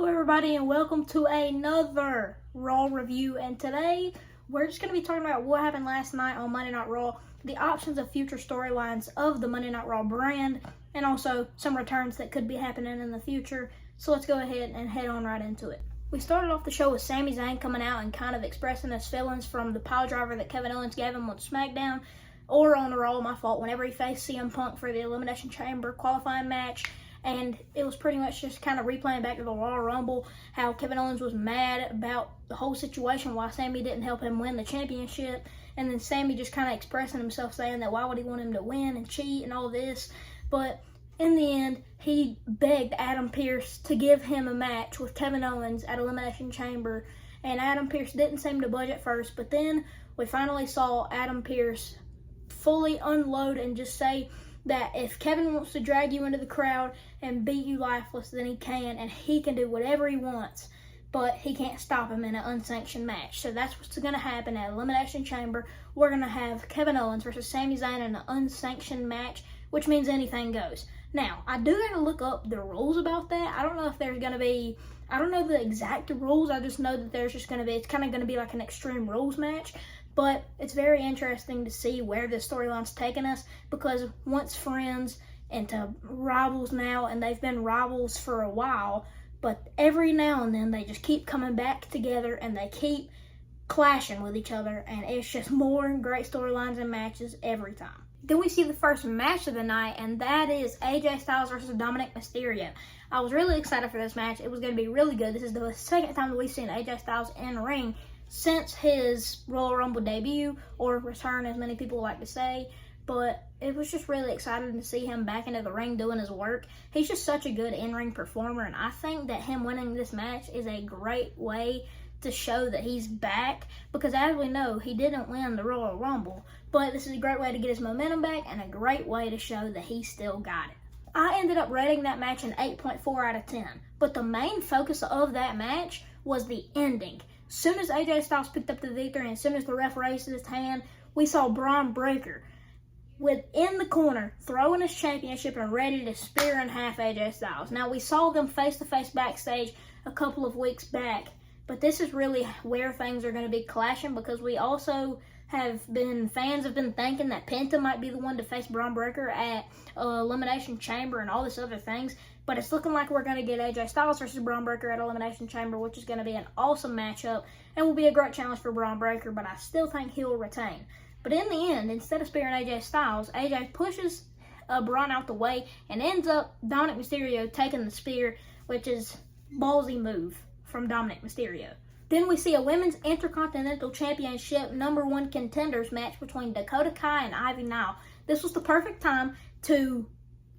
Hello everybody and welcome to another Raw review, and today we're just going to be talking about what happened last night on Monday Night Raw, the options of future storylines of the Monday Night Raw brand, and also some returns that could be happening in the future. So let's go ahead and head on right into it. We started off the show with Sami Zayn coming out and kind of expressing his feelings from the pile driver that Kevin Owens gave him on SmackDown, or on the Raw, my fault, whenever he faced CM Punk for the Elimination Chamber qualifying match. And it was pretty much just kind of replaying back to the Royal Rumble, how Kevin Owens was mad about the whole situation, why Sami didn't help him win the championship. And then Sami just kind of expressing himself, saying that why would he want him to win and cheat and all this. But in the end, he begged Adam Pearce to give him a match with Kevin Owens at Elimination Chamber. And Adam Pearce didn't seem to budge at first, but then we finally saw Adam Pearce fully unload and just say that if Kevin wants to drag you into the crowd and beat you lifeless, then he can, and he can do whatever he wants, but he can't stop him in an unsanctioned match. So that's what's going to happen at Elimination Chamber. We're going to have Kevin Owens versus Sami Zayn in an unsanctioned match, which means anything goes. Now, I do got to look up the rules about that. I don't know if there's going to be, I don't know the exact rules. I just know that there's just going to be, it's kind of going to be like an Extreme Rules match. But it's very interesting to see where this storyline's taking us, because once friends into rivals now, and they've been rivals for a while, but every now and then they just keep coming back together and they keep clashing with each other, and it's just more great storylines and matches every time. Then we see the first match of the night, and that is AJ Styles versus Dominic Mysterio. I was really excited for this match. It was going to be really good. This is the second time that we've seen AJ Styles in the ring since his Royal Rumble debut, or return as many people like to say. But it was just really exciting to see him back into the ring doing his work. He's just such a good in-ring performer, and I think that him winning this match is a great way to show that he's back, because as we know, he didn't win the Royal Rumble, but this is a great way to get his momentum back and a great way to show that he still got it. I ended up rating that match an 8.4 out of 10, but the main focus of that match was the ending. As soon as AJ Styles picked up the victory, and as soon as the ref raised his hand, we saw Braun Breaker within the corner throwing his championship and ready to spear in half AJ Styles. Now, we saw them face-to-face backstage a couple of weeks back, but this is really where things are going to be clashing, because we also fans have been thinking that Penta might be the one to face Braun Breaker at Elimination Chamber and all this other things. But it's looking like we're going to get AJ Styles versus Braun Breaker at Elimination Chamber, which is going to be an awesome matchup and will be a great challenge for Braun Breaker, but I still think he'll retain. But in the end, instead of spearing AJ Styles, AJ pushes Braun out the way and ends up Dominic Mysterio taking the spear, which is a ballsy move from Dominic Mysterio. Then we see a Women's Intercontinental Championship #1 contenders match between Dakota Kai and Ivy Nile. This was the perfect time to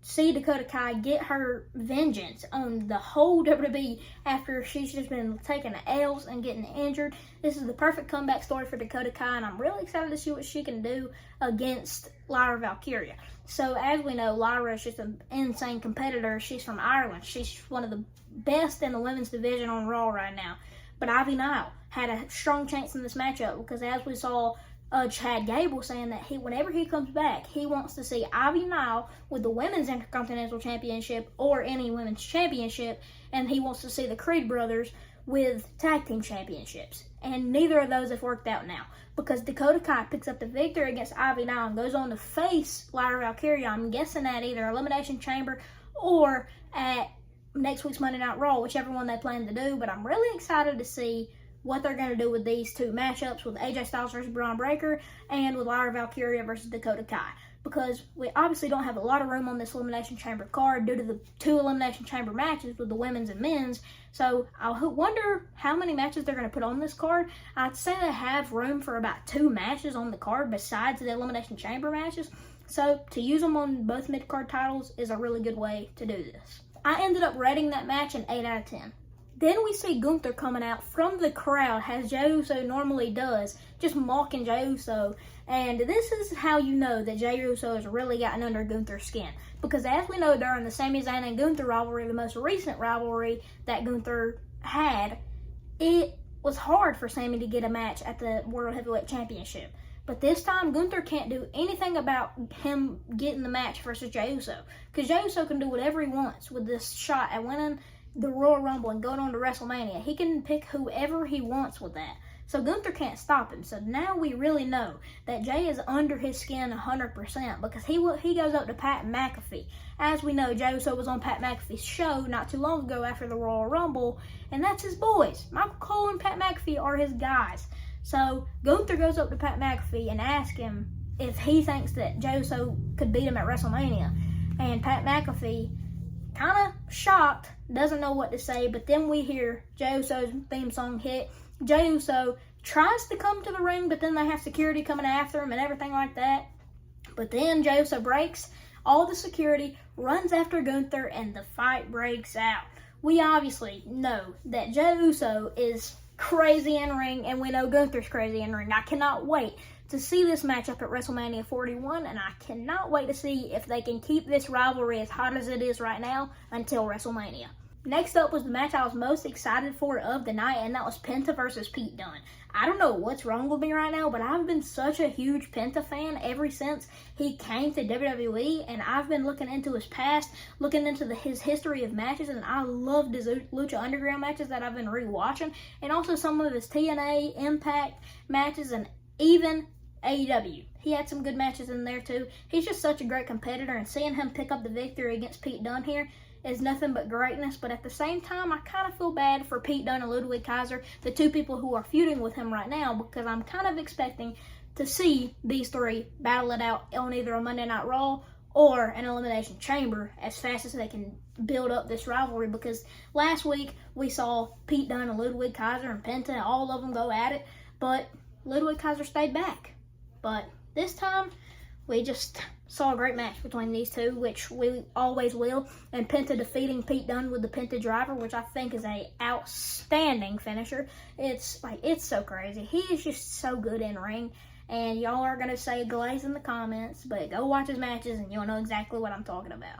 see Dakota Kai get her vengeance on the whole WWE after she's just been taking the L's and getting injured. This is the perfect comeback story for Dakota Kai, and I'm really excited to see what she can do against Lyra Valkyria. So as we know, Lyra is just an insane competitor. She's from Ireland. She's one of the best in the women's division on Raw right now. But Ivy Nile had a strong chance in this matchup, because as we saw Chad Gable saying that whenever he comes back, he wants to see Ivy Nile with the Women's Intercontinental Championship or any Women's Championship, and he wants to see the Creed brothers with Tag Team Championships. And neither of those have worked out now, because Dakota Kai picks up the victory against Ivy Nile and goes on to face Lyra Valkyria, I'm guessing at either Elimination Chamber or at next week's Monday Night Raw, whichever one they plan to do. But I'm really excited to see what they're going to do with these two matchups, with AJ Styles versus Braun Breaker and with Lyra Valkyria versus Dakota Kai, because we obviously don't have a lot of room on this Elimination Chamber card due to the two Elimination Chamber matches with the women's and men's. So I wonder how many matches they're going to put on this card. I'd say they have room for about 2 matches on the card besides the Elimination Chamber matches. So to use them on both mid-card titles is a really good way to do this. I ended up rating that match an 8 out of 10. Then we see Gunther coming out from the crowd, as Jey Uso normally does, just mocking Jey Uso. And this is how you know that Jey Uso has really gotten under Gunther's skin. Because as we know, during the Sami Zayn and Gunther rivalry, the most recent rivalry that Gunther had, it was hard for Sami to get a match at the World Heavyweight Championship. But this time, Gunther can't do anything about him getting the match versus Jey Uso, because Jey Uso can do whatever he wants with this shot at winning. the Royal Rumble and going on to WrestleMania. He can pick whoever he wants with that. So Gunther can't stop him. So now we really know that Jay is under his skin 100% because he goes up to Pat McAfee. As we know, Jey Uso was on Pat McAfee's show not too long ago after the Royal Rumble, and that's his boys. Michael Cole and Pat McAfee are his guys. So Gunther goes up to Pat McAfee and asks him if he thinks that Jey Uso could beat him at WrestleMania. And Pat McAfee, kind of shocked, doesn't know what to say, but then we hear Jey Uso's theme song hit. Jey Uso tries to come to the ring, but then they have security coming after him and everything like that. But then Jey Uso breaks all the security, runs after Gunther, and the fight breaks out. We obviously know that Jey Uso is crazy in ring, and we know Gunther's crazy in ring. I cannot wait to see this matchup at WrestleMania 41, and I cannot wait to see if they can keep this rivalry as hot as it is right now until WrestleMania. Next up was the match I was most excited for of the night, and that was Penta versus Pete Dunne. I don't know what's wrong with me right now, but I've been such a huge Penta fan ever since he came to WWE, and I've been looking into his past, looking into his history of matches, and I loved his Lucha Underground matches that I've been rewatching, and also some of his TNA, Impact matches, and even AEW. He had some good matches in there too. He's just such a great competitor, and seeing him pick up the victory against Pete Dunne here is nothing but greatness. But at the same time, I kind of feel bad for Pete Dunne and Ludwig Kaiser, the two people who are feuding with him right now, because I'm kind of expecting to see these three battle it out on either a Monday Night Raw or an Elimination Chamber as fast as they can build up this rivalry, because last week we saw Pete Dunne and Ludwig Kaiser and Penta, all of them go at it, but Ludwig Kaiser stayed back. But this time, we just saw a great match between these two, which we always will. And Penta defeating Pete Dunne with the Penta Driver, which I think is a outstanding finisher. It's so crazy. He is just so good in ring. And y'all are going to say glaze in the comments, but go watch his matches and you'll know exactly what I'm talking about.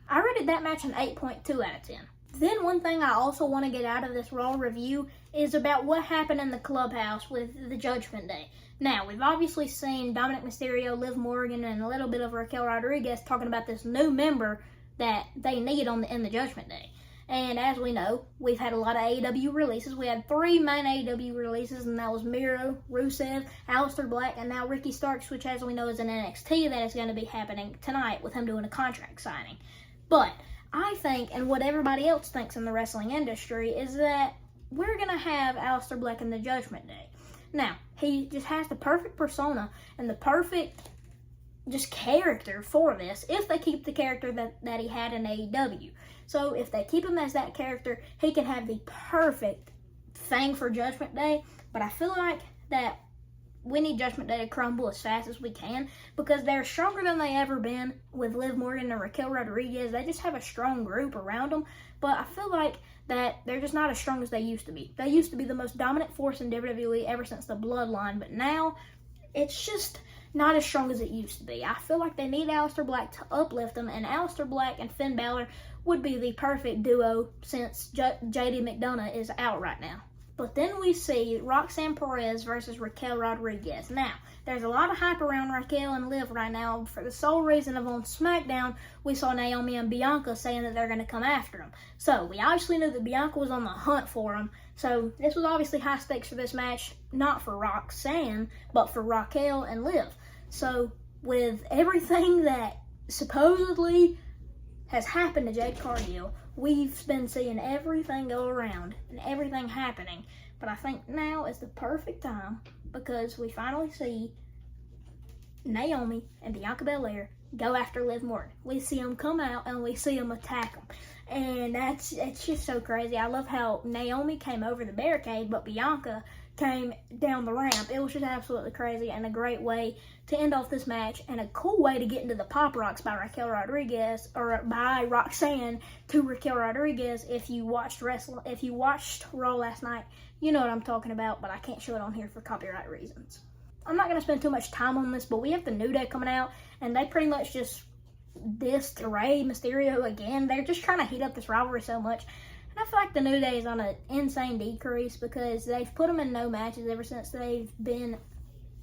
I rated that match an 8.2 out of 10. Then one thing I also want to get out of this Raw review is about what happened in the clubhouse with the Judgment Day. Now, we've obviously seen Dominic Mysterio, Liv Morgan, and a little bit of Raquel Rodriguez talking about this new member that they need in the Judgment Day. And as we know, we've had a lot of AEW releases. We had 3 main AEW releases, and that was Miro, Rusev, Aleister Black, and now Ricky Starks, which as we know is in NXT. That is going to be happening tonight with him doing a contract signing. But I think, and what everybody else thinks in the wrestling industry, is that we're going to have Aleister Black in the Judgment Day. Now, he just has the perfect persona and the perfect just character for this, if they keep the character that he had in AEW. So if they keep him as that character, he can have the perfect thing for Judgment Day. But I feel like that we need Judgment Day to crumble as fast as we can, because they're stronger than they ever been with Liv Morgan and Raquel Rodriguez. They just have a strong group around them, but I feel like that they're just not as strong as they used to be. They used to be the most dominant force in WWE ever since the Bloodline, but now it's just not as strong as it used to be. I feel like they need Aleister Black to uplift them, and Aleister Black and Finn Balor would be the perfect duo since JD McDonough is out right now. But then we see Roxanne Perez versus Raquel Rodriguez. Now, there's a lot of hype around Raquel and Liv right now for the sole reason of on SmackDown, we saw Naomi and Bianca saying that they're going to come after them. So, we obviously knew that Bianca was on the hunt for them. So, this was obviously high stakes for this match, not for Roxanne, but for Raquel and Liv. So, with everything that supposedly has happened to Jade Cargill, we've been seeing everything go around and everything happening. But I think now is the perfect time, because we finally see Naomi and Bianca Belair go after Liv Morgan. We see them come out and we see them attack them. And it's just so crazy. I love how Naomi came over the barricade, but Bianca came down the ramp. It was just absolutely crazy and a great way to end off this match, and a cool way to get into the Pop Rocks by Raquel Rodriguez, or by Roxanne to Raquel Rodriguez. If you watched Raw last night, you know what I'm talking about, but I can't show it on here for copyright reasons. I'm not going to spend too much time on this, but we have the New Day coming out, and they pretty much just dissed Rey Mysterio again. They're just trying to heat up this rivalry so much. And I feel like the New Day is on an insane decrease, because they've put them in no matches ever since they've been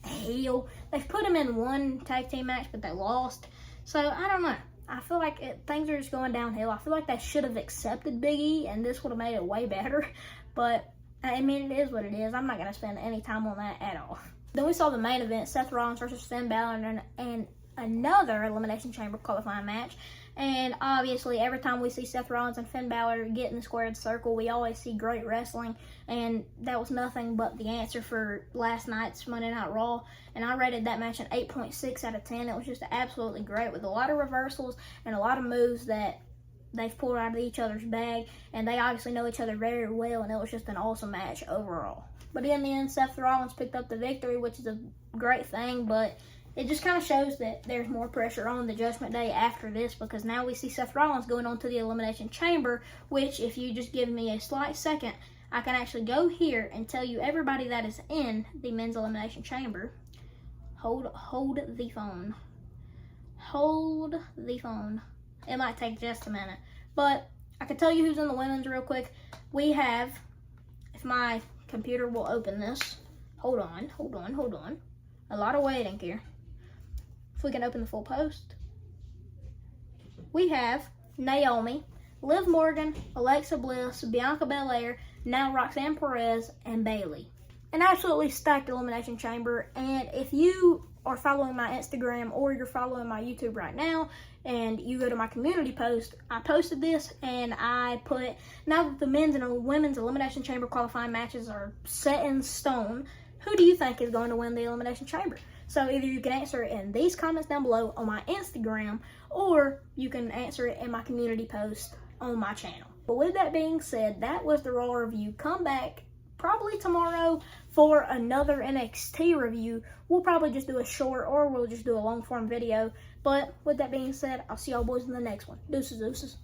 heel. They've put them in one tag team match, but they lost. So, I don't know. I feel like things are just going downhill. I feel like they should have accepted Big E, and this would have made it way better. But, I mean, it is what it is. I'm not going to spend any time on that at all. Then we saw the main event, Seth Rollins versus Finn Balor, and another Elimination Chamber qualifying match. And obviously, every time we see Seth Rollins and Finn Balor get in the squared circle, we always see great wrestling. And that was nothing but the answer for last night's Monday Night Raw. And I rated that match an 8.6 out of 10. It was just absolutely great with a lot of reversals and a lot of moves that they've pulled out of each other's bag. And they obviously know each other very well, and it was just an awesome match overall. But in the end, Seth Rollins picked up the victory, which is a great thing, but it just kind of shows that there's more pressure on the Judgment Day after this, because now we see Seth Rollins going on to the Elimination Chamber, which, if you just give me a slight second, I can actually go here and tell you everybody that is in the Men's Elimination Chamber. Hold the phone. Hold the phone. It might take just a minute, but I can tell you who's in the Women's real quick. We have, if my computer will open this, hold on. A lot of waiting here. If we can open the full post. We have Naomi, Liv Morgan, Alexa Bliss, Bianca Belair, now Roxanne Perez, and Bayley. An absolutely stacked Elimination Chamber, and if you are following my Instagram or you're following my YouTube right now and you go to my community post, I posted this and I put, now that the men's and women's Elimination Chamber qualifying matches are set in stone, who do you think is going to win the Elimination Chamber? So either you can answer it in these comments down below on my Instagram, or you can answer it in my community post on my channel. But with that being said, that was the Raw review. Come back probably tomorrow for another NXT review. We'll probably just do a short, or we'll just do a long form video. But with that being said, I'll see y'all boys in the next one. Deuces.